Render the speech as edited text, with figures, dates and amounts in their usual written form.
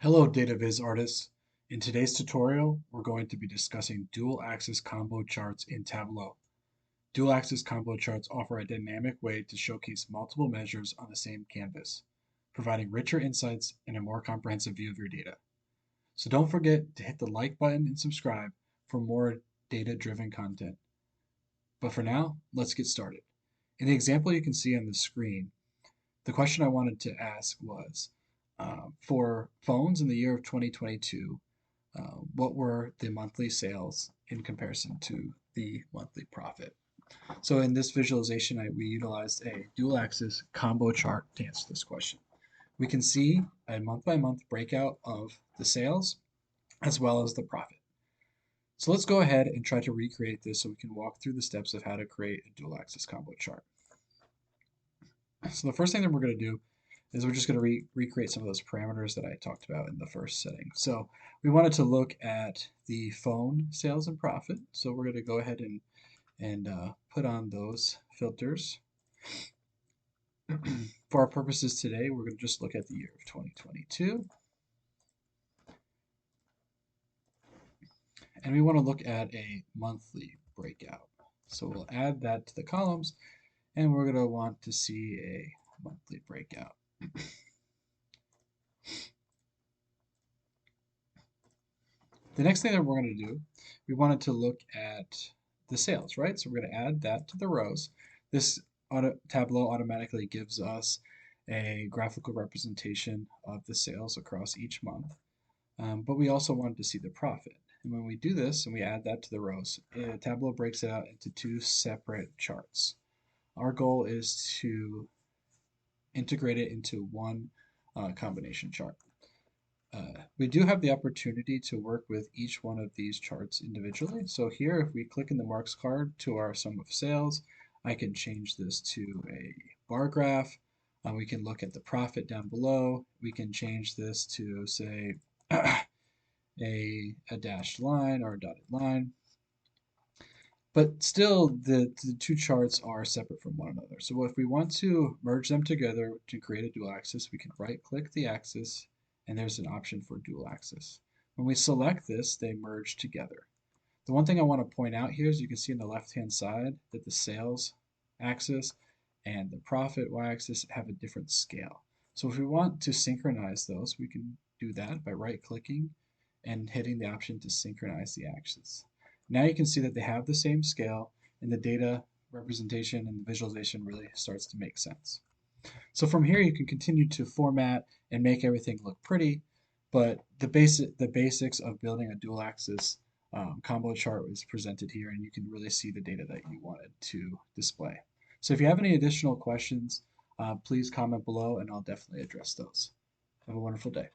Hello data viz artists. In today's tutorial, we're going to be discussing dual axis combo charts in Tableau. Dual axis combo charts offer a dynamic way to showcase multiple measures on the same canvas, providing richer insights and a more comprehensive view of your data. So don't forget to hit the like button and subscribe for more data-driven content. But for now, let's get started. In the example you can see on the screen, the question I wanted to ask was, for phones in the year of 2022, what were the monthly sales in comparison to the monthly profit? So in this visualization, we utilized a dual axis combo chart to answer this question. We can see a month by month breakout of the sales as well as the profit. So let's go ahead and try to recreate this so we can walk through the steps of how to create a dual axis combo chart. So the first thing that we're going to do is we're just going to recreate some of those parameters that I talked about in the first setting. So we wanted to look at the phone sales and profit. So we're going to go ahead and put on those filters. For our purposes today, we're going to just look at the year of 2022. And we want to look at a monthly breakout. So we'll add that to the columns, and we're going to want to see a monthly breakout. The next thing that we're going to do, we wanted to look at the sales, right? So we're going to add that to the rows. This Tableau automatically gives us a graphical representation of the sales across each month. But we also wanted to see the profit. And when we do this and we add that to the rows, Tableau breaks it out into two separate charts. Our goal is to integrate it into one combination chart. We do have the opportunity to work with each one of these charts individually. So here, if we click in the marks card to our sum of sales, I can change this to a bar graph. We can look at the profit down below. We can change this to, say, a dashed line or a dotted line. But still, the two charts are separate from one another. So if we want to merge them together to create a dual axis, we can right-click the axis, and there's an option for dual axis. When we select this, they merge together. The one thing I want to point out here is you can see on the left-hand side that the sales axis and the profit y-axis have a different scale. So if we want to synchronize those, we can do that by right-clicking and hitting the option to synchronize the axis. Now you can see that they have the same scale, and the data representation and the visualization really starts to make sense. So from here, you can continue to format and make everything look pretty, but the basics of building a dual axis combo chart is presented here, and you can really see the data that you wanted to display. So if you have any additional questions, please comment below, and I'll definitely address those. Have a wonderful day.